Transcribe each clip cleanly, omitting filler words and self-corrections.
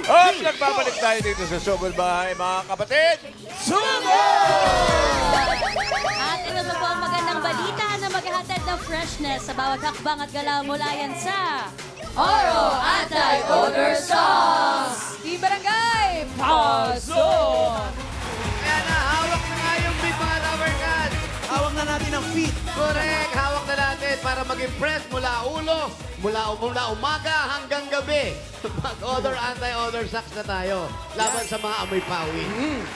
At nagbabalik tayo dito sa Sobol Bahay, mga kapatid. At ito na po ang magandang balita na maghahatid ng freshness sa bawat hakbang at galaw mula yan sa Oro Anti-Odor Sauce! Team Barangay, pasok! Kaya na, hawak na nga yung beat, mga rubber cats. Hawak na natin ang feet. Correct, hawak na natin para maging fresh mula ulo, mula umaga hanggang gabi. Mag-odor, anti-odor socks na tayo. Laban sa mga amoy pawi.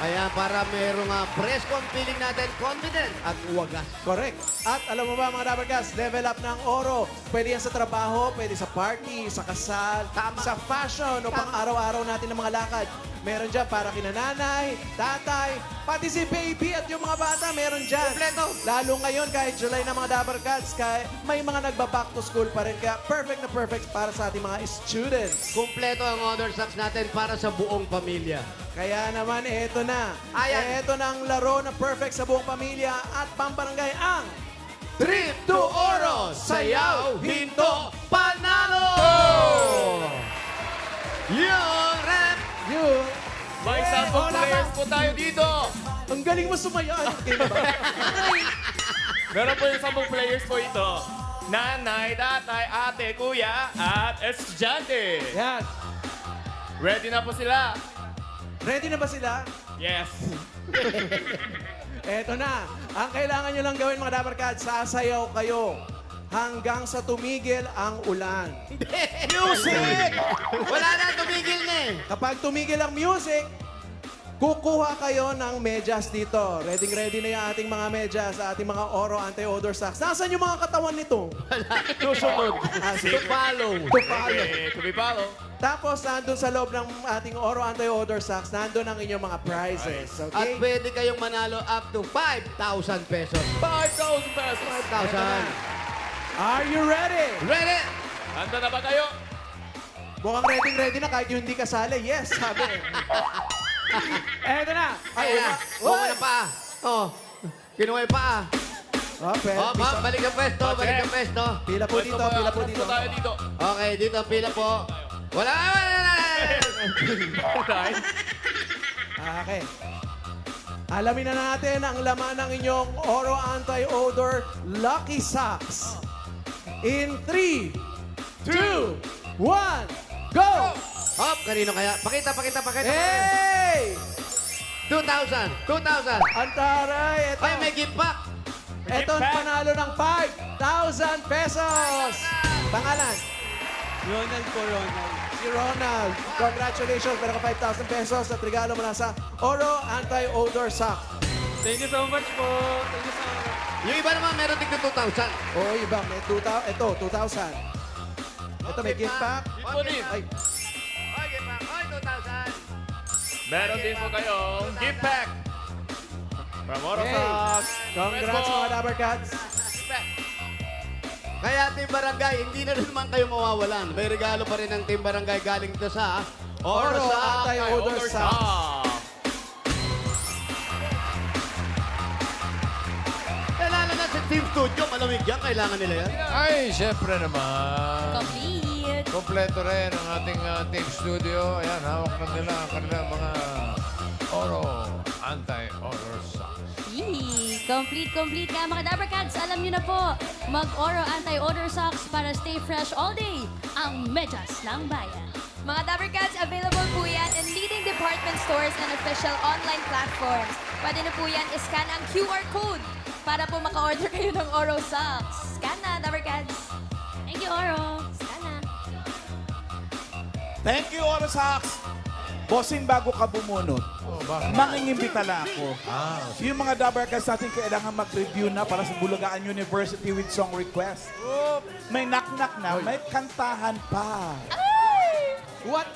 Kaya para merong presko ang feeling natin, confident at wagas. Correct. At alam mo ba mga rubber guys, level up ng oro. Pwede yan sa trabaho, pwede sa party, sa kasal, sa fashion o pang araw-araw natin ng mga lakad. Meron dyan para kina nanay, tatay, pati si baby at yung mga bata meron dyan. Kompleto. Lalo ngayon kahit July na mga Dapper Cats, kahit may mga nagba-back to school pa rin. Kaya perfect na perfect para sa ating mga students. Kumpleto ang odor socks natin para sa buong pamilya. Kaya naman, eto na. Ayan. Eto na ang laro na perfect sa buong pamilya at pambarangay ang Trip to Oro! Sayaw, hinto, panalo! Yung rap! you. May 10 players po tayo dito. Ang galing mo sumaya. Okay ba? Meron po yung 10 players po ito. Nanay, tatay, ate, kuya, at estudyante. Yan. Ready na po sila? Ready na ba sila? Yes. Eto na. Ang kailangan nyo lang gawin mga Dapper Cats, sasayaw kayo hanggang sa tumigil ang ulan. Music! Wala na, tumigil na eh. Kapag tumigil ang music, kukuha kayo ng medyas dito. Ready na yung ating mga medyas, ating mga Oro Anti-Odor Socks. Nasaan yung mga katawan nito? Susunod. To follow. To follow. Okay, to be follow. Tapos, nandun sa loob ng ating Oro Anti-Odor Socks, nandun ang inyong mga prizes. At Okay? pwede kayong manalo up to 5,000 pesos. 5,000 pesos. 5,000. Are you ready? Ready? Handa na ba kayo? Mukhang ready na kahit yung hindi kasali. Yes, sabi. Eto na. Ay, na. Buka na pa. Oh, kinuha yung paa. Oh, Oh, ma'am, balik ang pwesto, balik ang pwesto. Pila po dito, pila po dito. tayo dito. Okay, dito ang pila po. Wala. Okay. Alamin na natin ang laman ng inyong Oro Anti-Odor Lucky Socks. In 3, 2, 1, go! Hop, kanino kaya? Pakita. Hey! 2,000. Ang taray! Ito, Ay, may gift pack. ito ang panalo ng 5,000 pesos! Pangalan? Ronald po, Ronald. Si Ronald. Congratulations! Meron ka 5,000 pesos at regalo mula sa Oro Anti-Odor Sock. Thank you so much po. Thank you so much. Yung iba naman, meron tigto 2,000. O, iba. May 2,000. Ito, 2,000. Ito, may gift pack. Ito din. Ay, Ay, gift pack. Ay, 2,000. Meron din po kayong gift pack. From Oro hey! Socks. Congrats mga Dapper Cats. Kaya Team Barangay, hindi na rin naman kayo mawawalan. May regalo pa rin ng Team Barangay galing ito sa Oro Socks. Anti-Odor Socks. Kailangan na sa Team Studio, malamig yan. Kailangan nila yan. Ay, syempre naman. Complete! Kompleto rin ang ating team studio. Ayan, hawak na nila ang kanilang mga Oro Anti-Odor Socks. Yee! Complete ka mga Dapper Cats. Alam nyo na po, mag-Oro Anti-Odor Socks para stay fresh all day. Ang medyas ng bayan. Mga Dapper Cats, available po yan in leading department stores and official online platforms. Pwede na po yan iscan ang QR code para po maka-order kayo ng Oro Socks. Scan na, Dapper Cats. Thank you, Oro. Scan na. Thank you, Oro Socks. Bossing, bago ka bumunot, mangingimbita lang ako. Yung mga Dapper Cats natin kailangan mag-review na para sa Bulagaan University with song request. May knock-knock na, may kantahan pa. What?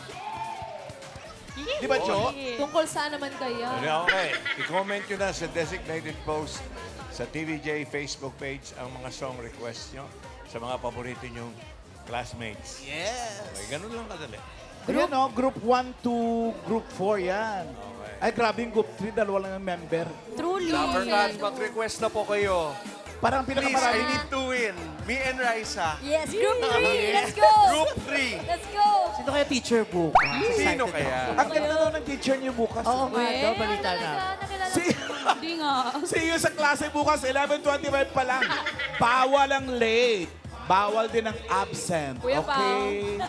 Di ba, Jo? Tungkol saan naman kaya? Okay. I-comment nyo na sa designated post sa TVJ Facebook page ang mga song request nyo sa mga paborito nyong classmates. Yes. Okay, ganun lang kadali. Ayan o, group 1 to group 4 yan. Ay, grabe yung group 3, dalawa lang yung member. Truly. Dapper Cats, mag-request na po kayo. Parang Please, I pinakamaraming... need to win. Me and Raisa. Yes, group 3. Let's go. Group 3. Let's go. Sino kaya teacher bukas? Sino kaya? Ang ganda daw ng teacher niyo bukas. Oo nga Eh, daw, balita na. Nakilala Si, Hindi nga. see you sa klase bukas, 11:25 pa lang. Bawal ang late. Bawal din ang absent. Kuya Pao. Okay?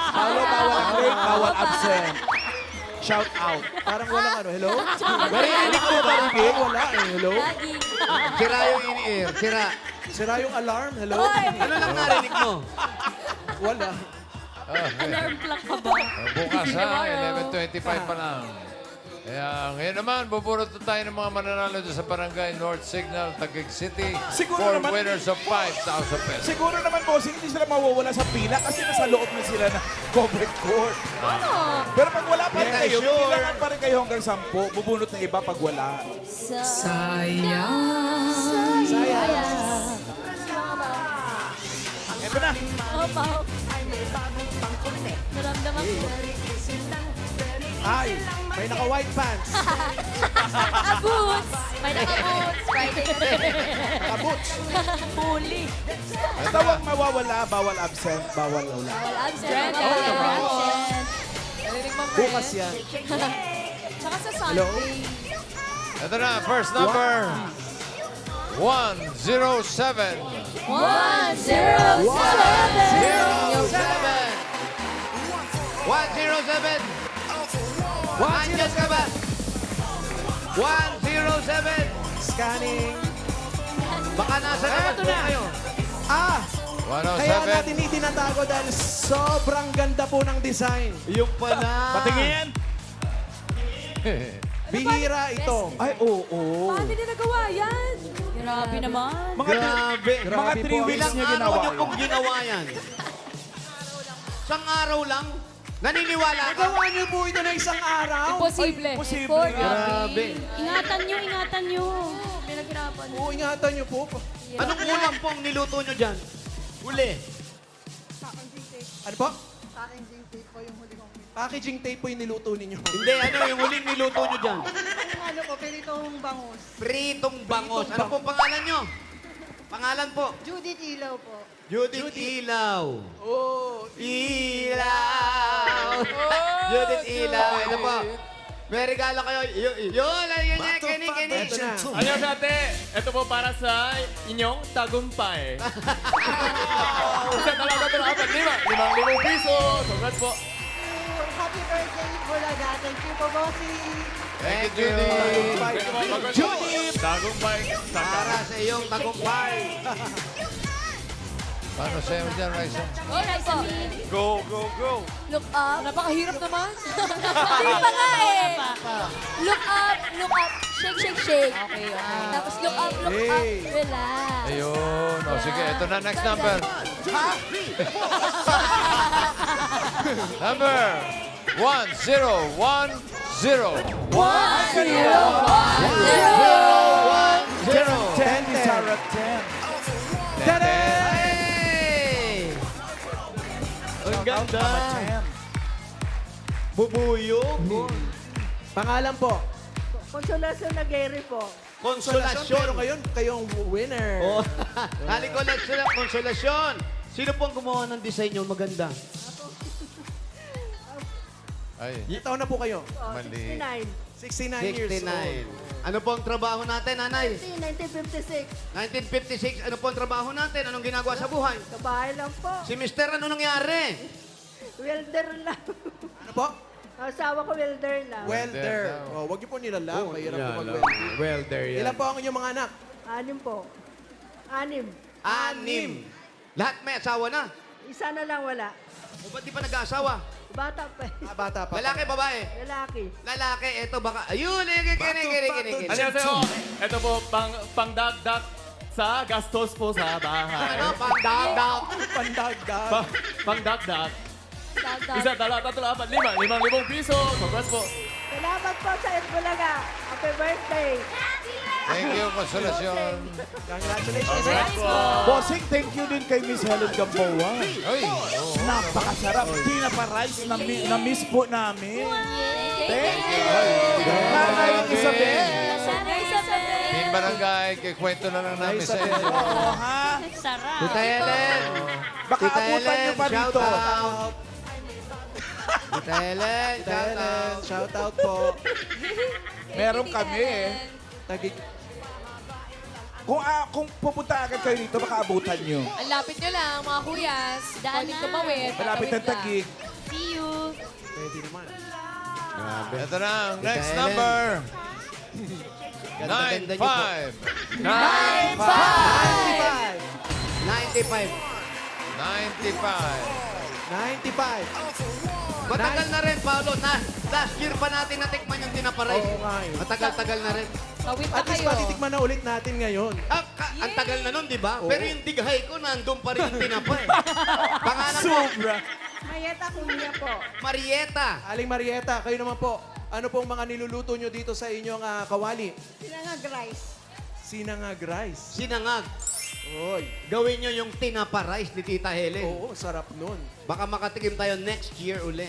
Bawal ang late, bawal absent. Shout out. Parang walang ano, hello? Marinig ko ba, Ricky? Wala eh, hello? Lagi. Sira yung in-ear. Sira. Sira yung alarm, hello? Ano lang narinig mo? Wala. Alarm clock ka ba? Bukas ha, 11:25 pa lang. Kaya ngayon naman, bubunot na tayo ng mga mananalo dyan sa Barangay North Signal, Taguig City. Siguro for naman- winners of 5,000 pesos. Siguro naman, bossing, hindi sila mawawala sa pila kasi nasa loob na sila na covered court. Pero pag wala pa rin Yeah, kayo, sure. bilangan pa rin kayo hanggang 10. Bubunot na iba pag wala. Ito na. Oh, Pao. Naramdaman ko. Ay, may naka-white pants. Boots! May naka-boots. Friday na rin. Naka-boots. Puli. Basta huwag mawawala, bawal absent, bawal wala. Wala absent. Brenda. Wala absent. Bukas yan. Tsaka sa Hello? Sunday. Ito na, first number. 107. 107. 107. Andiyan ka ba? 107. Scanning. Baka nasa labas po kayo. Ah! Kaya 107. natin itinatago dahil sobrang ganda po ng design. Yung pala. Patingin! Bihira ito. Ay, oo. Paano nila nagawa yan? Grabe naman. Mga, Grabe. mga 3 weeks Ilang niya araw ginawa niyo yun. pong ginawa yan? Isang araw lang? Naniniwala ka? Nagawa niyo po ito na isang araw. Imposible. Posible. Grabe. Ingatan nyo, ingatan nyo. Pinaghirapan. Oo, ingatan niyo po. Anong ulam pong niluto nyo dyan? Huli. Ano po? Packaging tape po yung niluto ninyo. Hindi, ano yung huling niluto nyo dyan? Ano po, peritong bangus. Pritong bangos. Ano pong pangalan nyo? Pangalan po? Judith Ilaw po. Judith Ilaw. Oh, Ilaw. Judith Ilaw. Ito po. May regalo kayo. Yun, yun, kinig. ito na. Ayaw sa ate, ito po para sa inyong tagumpay. Sa talaga ito na 5,000 piso. Congrats po. Happy birthday, Bulaga. Thank you po, Bossy. Thank you, Judy. Judith! Tagumpay. Para sa iyong tagumpay. Paano sa'yo dyan, Raisa? Okay po. Go, go, go. Look up. Napakahirap naman. Hindi pa nga eh. Look up, look up. Shake, shake, shake. Okay. Tapos look up, look up. Hey. Relax. Ayun. O, sige. Ito na, next number. Number 1010. 1, 0, 1, 0. 10 is our 10. Hey! Ang ganda. Bubuyog. Pangalan po. Consolation na Gary po. Konsolasyon. Pero ngayon, kayong winner. Oh, halikolasyon, konsolasyon. Sino pong gumawa ng design nyo maganda? Ay, Ilang taon na po kayo? mali. 69. 69 years old. 69. Ano po ang trabaho natin, nanay? 1956. 1956, ano po ang trabaho natin? Anong ginagawa sa buhay? Kabahay lang po. Si Mister, ano nangyari? Welder lang. Ano po? Asawa ko welder lang. Welder. daw. Oh, wag niyo po nilalang. Mahirap po Yan, mag-welder. well, there Ilan po ang inyong mga anak? 6 po. 6. 6. Lahat may asawa na. Isa na lang wala. O ba't di pa nag-aasawa? Bata pa. Bata pa. Lalaki, babae? Lalaki. Lalaki, eto baka... Ayun, kinig. Annyeonghaseyo. Ito po, pangdagdag sa gastos po sa bahay. Ano, pang-dog. Pandagdag. Pangdagdag. Dagdag. Isa, dala, tatlo, 4, 5,000 piso. Congrats po. Salamat po sa Bulaga. Happy birthday. Thank you, konsolasyon. Congratulations. Bossing, thank you din kay Miss Helen Gamboa. Ay, oo. Napakasarap. Pinapa-rice na miss po namin. Thank you. Nanay Isabel. Sana Isabel. aming barangay. Kikwento na lang namin sa inyo. Oo, ha? Sarap. Tita Helen. Baka Tita abutan nyo pa Helen, dito. shout out. Tita Helen, Tita shout Helen, out. shout out po. Meron kami eh. Tagig. Kung pupunta agad kayo dito, baka abutan nyo. Ang lapit nyo lang, mga kuyas. Daan Pwedeng na. tumawid. Malapit ang tatawid lang. Tagig. See you. Pwede naman. Grabe. Ito na ang Tita next Helen. number. Ganda-ganda niyo po. 95. 95. 95. 95. Matagal na rin, Paolo. Last year pa natin natikman yung tinaparay. Oo nga eh. Matagal-tagal na rin. Tawid pa At least kayo. matitikman na ulit natin ngayon. Ang tagal na nun, di ba? Oo. Pero yung dighay ko, nandun pa rin yung tinapay. Pangalan mo, Mayeta Kuya po. Marieta. Aling Marieta, kayo naman po. Ano pong mga niluluto nyo dito sa inyong kawali? Sinangag rice. Sinangag rice. Sinangag. Oy. Gawin nyo yung tinapa rice ni Tita Helen. Oo, sarap nun. Baka makatikim tayo next year uli.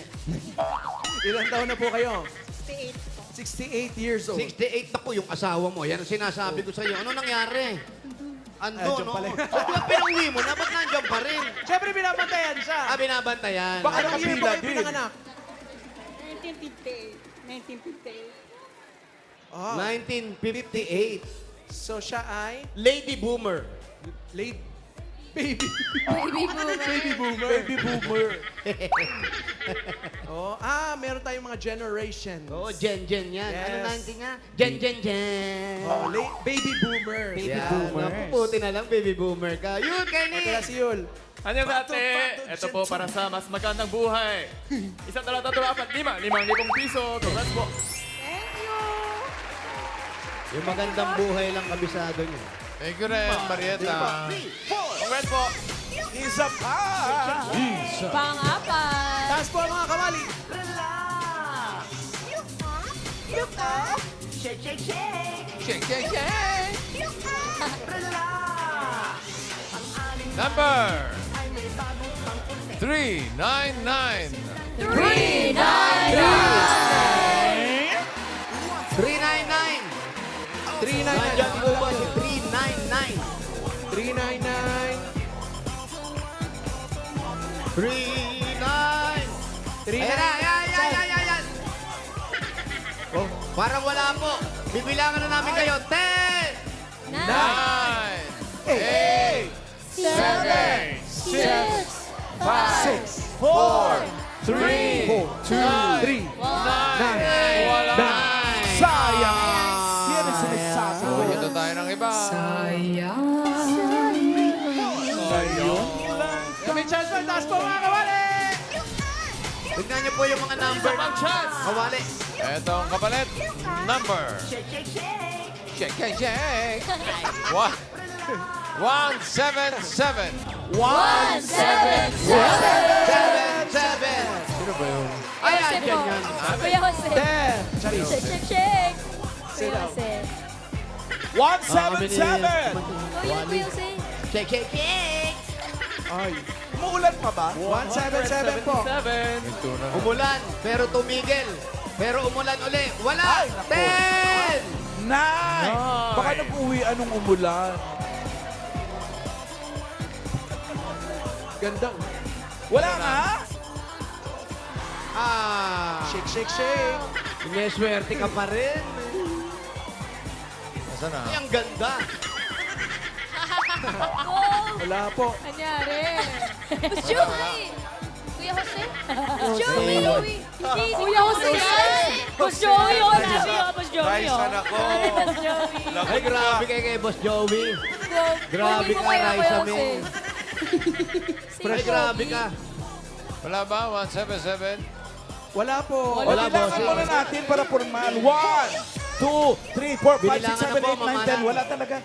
Ilang taon na po kayo? 68 po. 68 years old. 68 na po yung asawa mo. Yan ang sinasabi ko sa iyo. Ano nangyari? Ando, Andyan no? pala. Ba't pinauwi mo na? Ba't nandiyan pa rin? Siyempre, binabantayan siya. Binabantayan. Baka anong year po nakapila kayo din. pinanganak? 1958. Ah, 1958. so siya ay Lady Boomer. late baby. Baby boomer. Baby boomer. Baby boomer. oh, meron tayong mga generation. Oo, Gen yan. Yes. Ano nanti nga? Gen. Oh, baby boomer. Baby Boomer. Napuputi na lang, Baby Boomer ka. Yun, Kenny! Ito na si Yul. Ano dati? Ito po para sa mas magandang buhay. 1, 2, 3, 4, 5, 5,000 piso. Congrats po. Thank you. Yung magandang buhay lang kabisado niyo. Thank you rin, Marieta. Congrats po. Isa pa! Pang-apat. Taas po ang mga kawali. Shake, shake, shake. Number 399. 399! 399. Nandiyan po ba si 399? 399. 39! Ayan na, ayan! Oh, parang wala po. Bibilangan na namin kayo. 10! 9, 8, 7, 6, 6, 4, 3, 3. 9. Wala. Sayang! Yan ang sinasabi ko. Ito tayo ng iba. Kami chance pa. Taas po mga kawali. Tignan niyo po yung mga number. Pang chance. Kawali. Ito ang kapalit. Number. Shake, shake, shake. 177. 1, 7, 7! Sino ba yun? Ayan, yan yan. Kuya Jose. 10. Charis. Shake, shake, shake. Sit Kuya down. Jose. 177! Kuya Jose. Shake, shake, shake! Ay. Muulan pa ba? 177 po. 7. Ito na. Umulan, pero tumigil. Pero umulan uli. Wala! Ay, naku. 10! 9! Baka nag-uwi anong umulan. Ganda. Wala nga? Shake, shake, shake. May swerte ka pa rin. Nasaan na? Ay, ang ganda. Wala po. Anyari. Boss Joey. Kuya Jose. Boss Joey. Kuya Jose yan. Boss Joey, oh, nabi, oh, Boss Joey, Rice oh. na ako. Boss Joey. Ay, grabe kay Boss Joey. Grabe ka, Kuya Raisa Jose. Min. Ay, grabe ka. Wala ba? 177? Wala po. Wala, Bilangan bossing. muna natin para formal. 1, 2, 3, 4, 5, 6, 7, 8, 9, 10. Wala talaga.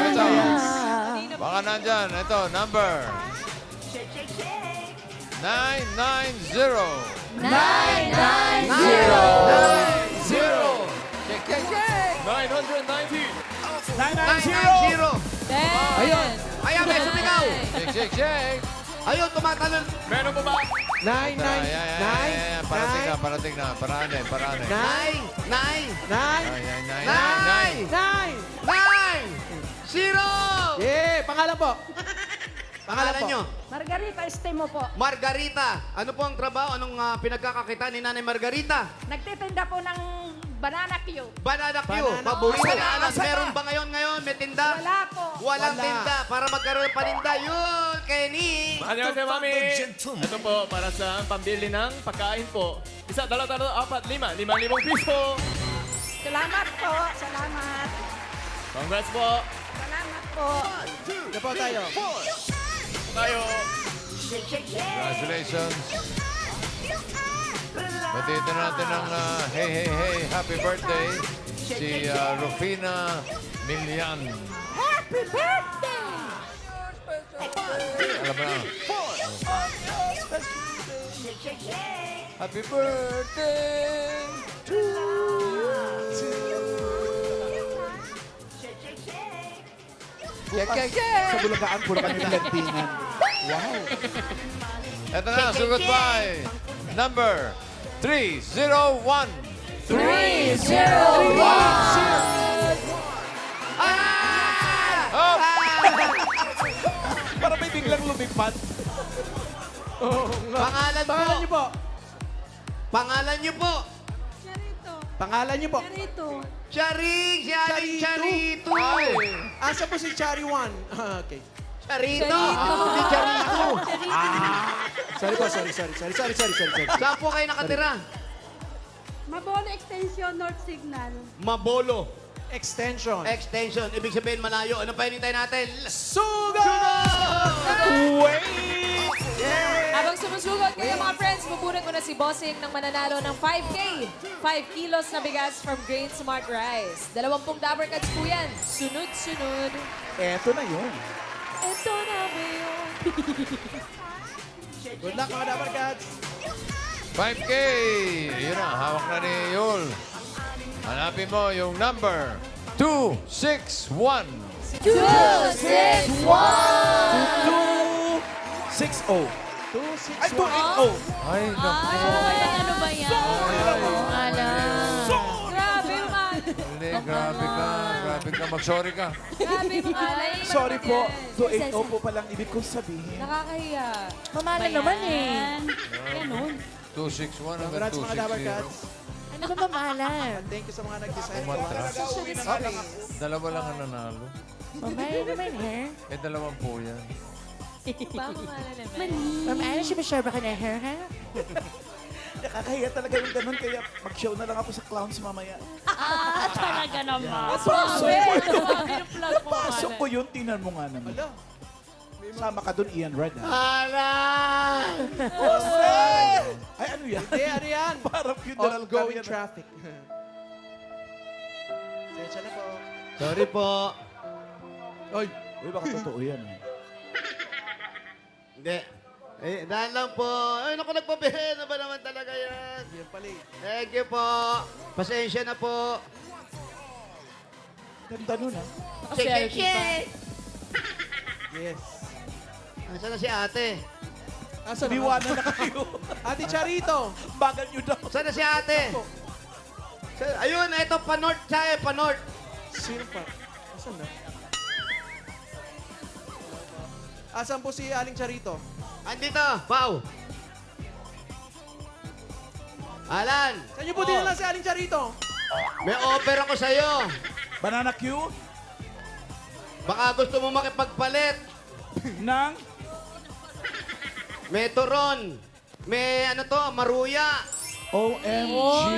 Ito. Baka nandyan. Ito, number. 990. 990. 0! Shake, shake, shake. 990. 990. 990! Ayun. Ayan, may sumigaw! Shake, shake, shake. Ayun, tumatalon. Meron po ba? Nine. Parating na, parating na. Parane. Nine. Zero! Yeah, pangalan po. Pangalan nyo? Margarita Estemo po. Margarita. Ano po ang trabaho? Anong pinagkakakita ni Nanay Margarita? Nagtitinda po ng banana Q. Banana Q. Banana Paborito Q. na alam. Meron ba ngayon? May tinda? Wala po. Walang Wala. tinda. Para magkaroon ng paninda. Yun, Kenny. Annyeonghaseyo, Mami. Ito po, para sa pambili ng pagkain po. 1, 2, 3, 4, 5. 5,000 piso. Salamat po. Salamat. Congrats po. Salamat po. Ito po tayo. Tayo. Congratulations. Batito natin ng hey, happy birthday si Rufina Milian. Happy birthday! Alam mo na. Happy birthday to Sa Bulagaan, puro kami landingan. Wow. Ito na, sugot by number 301. 301! Oh! Para may biglang lumipad. Pangalan po. Pangalan niyo po. Pangalan niyo po. Pangalan niyo po. Charing. Si Aling Charito. Asa po si Chari One? Okay. Charito. Si Charito. Sorry po, sorry. Saan po kayo nakatira? Mabolo Extension North Signal. Mabolo. Extension. Extension. Ibig sabihin malayo. Ano pa hinintay natin? Sugat! Habang sumusugot kayo mga friends, pupunin ko na si Bossing ng mananalo ng 5K. 5 kilos na bigas from Grain Smart Rice. 20 Dabber Cats po yan. Sunod-sunod. Eto na yun. Ito na ba yun? Good luck mga Dabber Cats. 5K! Yun na, hawak na ni Yul. Hanapin mo yung number 261. 261! 260. 2-6-1. Ay, 280. Ay, naku. Ay, ano ba yan? Ala. Grabe yung Hindi, grabe ka. Mag-sorry ka. Grabe yung alay. Sorry po, 280 po palang ibig kong sabihin. Nakakahiya. Mamala naman eh. Ganun. 261 hanggang Congrats mga Dabber 260. Cats. Ano ba mamala? Thank you sa mga nag-design. Umatras. Dalawa lang ang nanalo. Mamala naman eh. Eh, 20 yan. Pamamala naman. Mamala siya ba siya ba ka na hair, ha? Nakakahiya talaga yung ganun, kaya mag-show na lang ako sa clowns mamaya. Talaga naman. Pasok ko yun, tinan mo nga naman. Sama ka dun, Ian Red. Ha? Hala! Ay, ano yan? Ano yan? Parang funeral Ongoing career. traffic. Sensya na po. Sorry po. Oy, Uy, baka totoo yan. Hindi. Dahil lang po. Ay, naku, nagpabihin. Ano ba naman talaga yan? yan pala eh. Thank you po. Pasensya na po. Ganda nun, ha? Shake. Yes. Nasaan na si ate? Asa Biwanan na kayo. Ate Charito. Bagal nyo daw. Saan na si ate? Ayun, ito, pa-north siya eh, pa-north. Sino pa? Asan na? Asan po si Aling Charito? Andito, Pau. Alan, Saan niyo po dinala si Aling Charito? may offer ako sa'yo. Banana Q Baka gusto mo makipagpalit. ng... May turon. May ano to, maruya. OMG!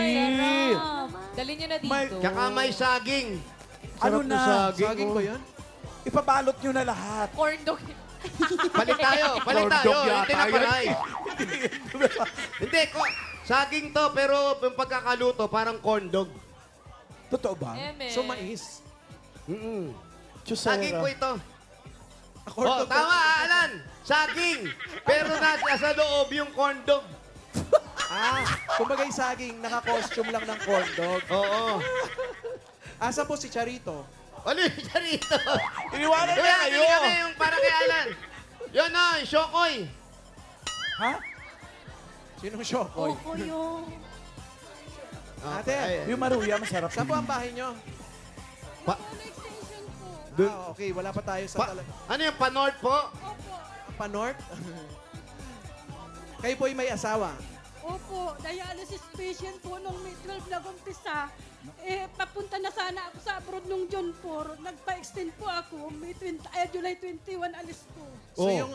Dali nyo na dito. May- Tsaka may saging. Ano na? Saging ba yan? Ipabalot nyo na lahat. Corn dog. Palit tayo. Corn dog yata Hindi na yun. palay. Hindi, saging to, pero yung pagkakaluto, parang corn dog. Totoo ba? Eme. So, mais. Saging Chusera. po ito. Corn Oh, dog. tama, Alan. Saging. Pero nasa loob yung corn dog. Kumbaga yung saging, naka-costume lang ng corn dog. Oo. Asan po si Charito? Ano yung charito? Iniwanan na Kaya kayo! kami yung para kay Alan. Yan na, Shokoy. Ha? Sinong Shokoy? Opo yung... Ate, Yung maruya, masarap. saan po ang bahay nyo? Dun- Okay, wala pa tayo sa talaga. Ano yung pa-north po? Pa-north? Kayo po ay may asawa. Opo, dialysis patient po nung May 12 nag-umpisa. Papunta na sana ako sa abroad nung June 4. Nagpa-extend po ako. July 21 alis po. So Oh. yung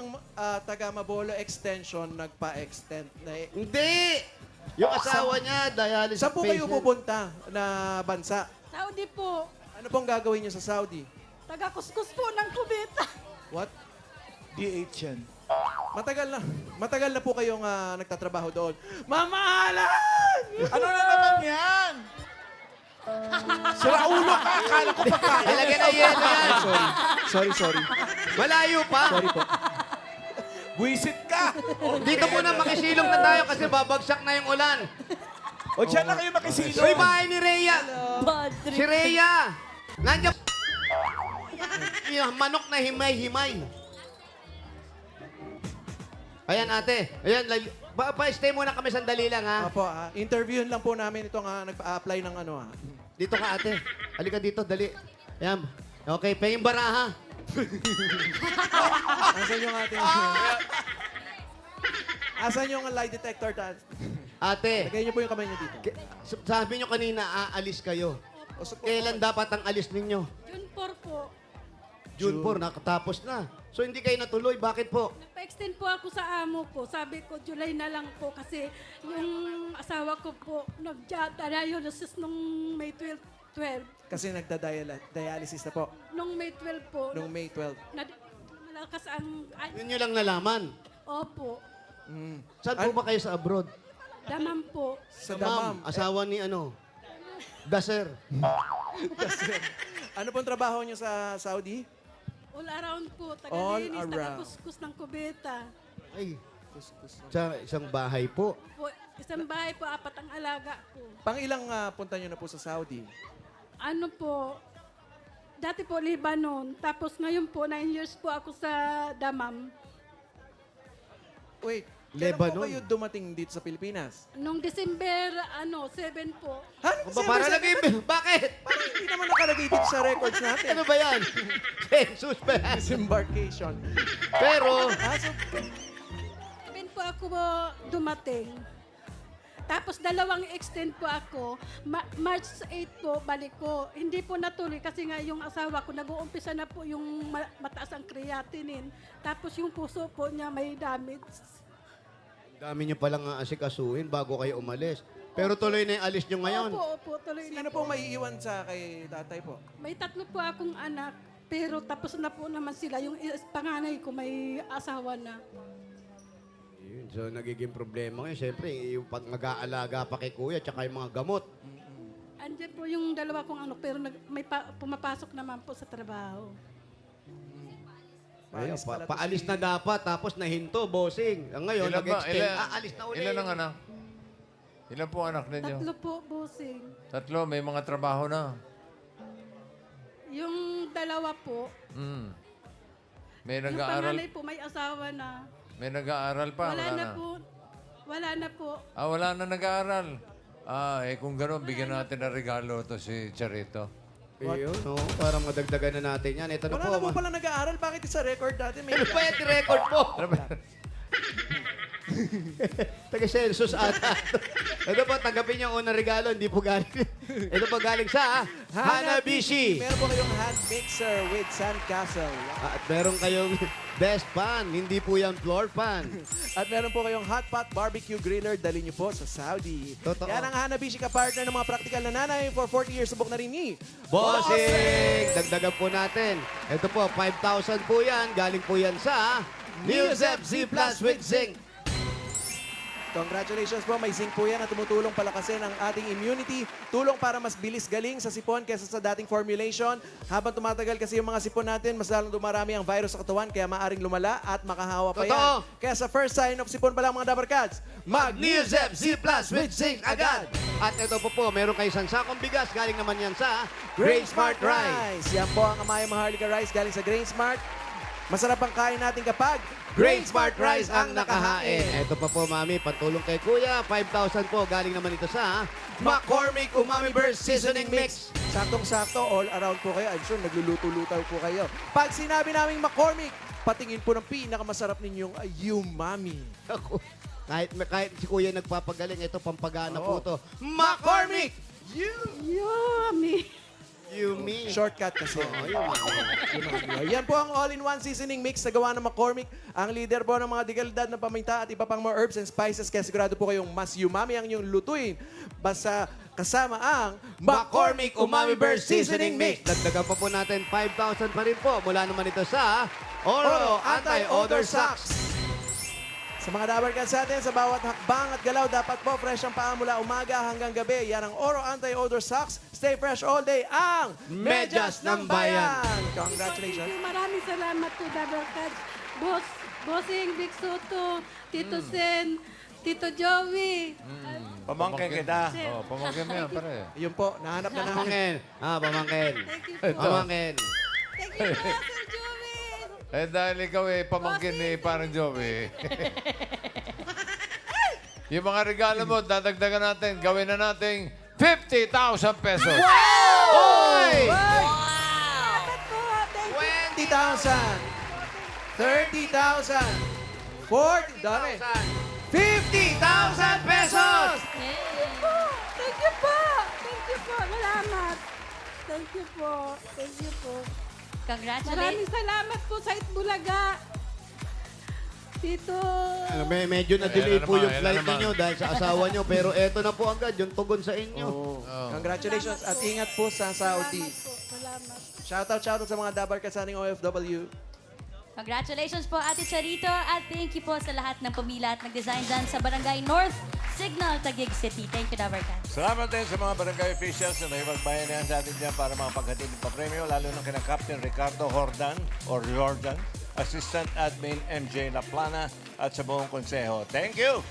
taga Mabolo Extension nagpa-extend. Hindi! Yung asawa niya, dialysis Saan po kayo patient. pupunta na bansa? Saudi po, Ano pong gagawin nyo sa Saudi? taga-kuskus po ng kubeta. What? DH yan. Matagal na po kayong nagtatrabaho doon. Mamahalan! Ano na naman yan? Sira ulo ka, akala ko pagkain. Talaga na yelo yan. Sorry. Malayo pa. Sorry po. Buisit ka. Dito muna makisilong na tayo kasi babagsak na yung ulan. O dyan na kayo makisilo. Uy, bahay ni Rhea. Bad Si trip. Rhea. Nandiyan. Yung manok na himay-himay. Ayan, ate. Ayan, pa-stay muna kami sandali lang, ha? Opo, interviewin lang po namin itong nagpa-apply ng ano. Dito ka, ate. Halika dito, dali. Ayan. Okay, paying baraha. Asan yung ating... Asan yung lie detector? Ate, Lagay niyo po yung kamay niyo dito. sabi nyo kanina, aalis kayo. Kailan dapat ang alis ninyo? June 4 po. June 4, nakatapos na. So, hindi kayo natuloy. Bakit po? Nagpa-extend po ako sa amo ko. Sabi ko, July na lang po kasi yung asawa ko po nag-dialysis nung May 12. Kasi nagda-dialysis na po. Nung May 12 po. Noong May 12. Malakas ang... Yun nyo lang nalaman. Opo. Saan po ba kayo sa abroad? Damam po. Sa Ma'am, Damam. asawa ni ano? Daser. Ano pong trabaho niyo sa Saudi? All around po. All Taga-linis, around. taga-kuskus ng kubeta. Ay, sa isang bahay po. Po, isang bahay po, 4 ang alaga ko. Pang ilang punta niyo na po sa Saudi? Ano po, dati po Lebanon, tapos ngayon po 9 years po ako sa Damam. Wait, kailan po Lebanon? kayo dumating dito sa Pilipinas? Nung December 7 po. Para nag Bakit? Parang hindi naman nakalagay dito sa records natin. Ano ba yan? Jesus ba yan? Disembarkation. Pero, So, 7 po ako dumating. Tapos 2 extend po ako. March 8 po, balik ko. Hindi po natuloy kasi nga yung asawa ko, nag-uumpisa na po yung mataas ang creatinine. Tapos yung puso po niya may damage. dami nyo palang asikasuhin bago kayo umalis. Pero tuloy na yung alis nyo ngayon. Opo, tuloy na sino po. po maiiwan sa kay tatay po? May 3 po akong anak, pero tapos na po naman sila. Yung panganay ko may asawa na. Yun, so, nagiging problema ngayon. Siyempre, yung pag mag-aalaga pa kay kuya, tsaka yung mga gamot. Andiyan po yung 2 kong anak, pero may pumapasok naman po sa trabaho. Ayun, Paalis pala to paalis si- na dapat, tapos nahinto, bossing. Ngayon, Ilan ba? nag-extend. Aalis na ulit. Ilan ang anak? Ilan po anak ninyo? 3 po, bossing. 3, may mga trabaho na. Yung 2 po, Mm. May yung nag-aaral, panganay po may asawa na. may nag-aaral pa, Wala na po. Wala na po. Ah, wala na nag-aaral. Kung gano'n, bigyan natin ng regalo to si Charito. Ayun, no? Para madagdagan na natin yan. Ito na Wala po. na po pala nag-aaral. Bakit sa record natin? May Ano ba yung record po? Taga-census ata. Ito po, tanggapin yung unang regalo. Hindi po galing. Ito po galing sa Hanabishi. Meron po kayong hand mixer with sandcastle. At meron kayong best pan. Hindi po yan floor pan. At meron po kayong hot pot barbecue griller. Dali niyo po sa Saudi. Totoo. Yan ang Hanabishi ka-partner ng mga practical na nanay for 40 years subok na rin ni Bossing! Dagdagan po natin. Ito po, 5,000 po yan. Galing po yan sa News Z Plus with Zinc. Congratulations po, may zinc po yan na tumutulong palakasin ang ating immunity. Tulong para mas bilis galing sa sipon kaysa sa dating formulation. Habang tumatagal kasi yung mga sipon natin, mas lalong dumarami ang virus sa katawan kaya maaring lumala at makahawa pa yan. Totoo. Kaya sa first sign of sipon pa lang mga Dabarkads, News Z Plus with Zinc agad. At ito po, meron kayo sansakong bigas. Galing naman yan sa Grain Smart Rice. Yan po ang Amaya Maharlika Rice galing sa Grain Smart. Masarap ang kain natin kapag Great Smart Rice ang nakahain. Ito pa po, Mami, pantulong kay Kuya. 5,000 po. Galing naman ito sa McCormick Umami Burst Seasoning Mix. Saktong-sakto, all around po kayo. I'm sure nagluluto-lutaw po kayo. Pag sinabi naming McCormick, patingin po ng pinakamasarap ninyong umami. Ako, kahit si Kuya nagpapagaling, ito pampagana po to. McCormick! Yummy! Yumi. Shortcut kasi. Yan po ang all-in-one seasoning mix na gawa ng McCormick. Ang leader po ng mga dekalidad na paminta at iba pang mga herbs and spices. Kaya sigurado po kayong mas umami ang inyong lutuin. Basta kasama ang McCormick Umami Burst Seasoning Mix. Dagdagan pa po natin 5,000 pa rin po. Mula naman ito sa Oro Anti-Odor Socks. Sa mga dabarkan sa atin, sa bawat hakbang at galaw, dapat po fresh ang paa mula umaga hanggang gabi. Yan ang Oro Anti-Odor Socks. Stay fresh all day ang Medyas ng Bayan. Congratulations. Thank you. Maraming salamat to Double Catch. Bossing, Vic Soto, Tito Sen, Tito Joey. Pamangkin kita. Oh, pamangkin mo yan, pare. Yun po, nahanap na namin. Pamangkin. Pamangkin. Thank you po. Pamangkin. Thank you po, Sir Joey. Eh, dahil ikaw pamangkin ni parang Joey. Yung mga regalo mo, dadagdagan natin, gawin na natin 50,000 pesos. Oy! Salamat po. Thank you. 20,000, 30,000, 40, dami. 50,000 pesos! Thank you po. Thank you po. Salamat. Thank you po. Thank you po. Congratulations. Maraming salamat po sa Itbulaga. Dito. Medyo na-delay Ayan po naman, yung ayan flight naman. ninyo dahil sa asawa nyo. Pero eto na po agad, yung tugon sa inyo. Congratulations at ingat po sa Saudi. Salamat po. Salamat. Shoutout sa mga dabarkasaning OFW. Congratulations po, Ate Charito. At thank you po sa lahat ng pumila at nag-design dyan sa Barangay North Signal, Taguig City. Thank you, Dabarkan. Salamat din sa mga barangay officials na nakipagbayanihan sa atin dyan para makapaghatid ng papremyo, lalo ng kina Captain Ricardo Jordan, Assistant Admin MJ Laplana at sa buong konseho. Thank you!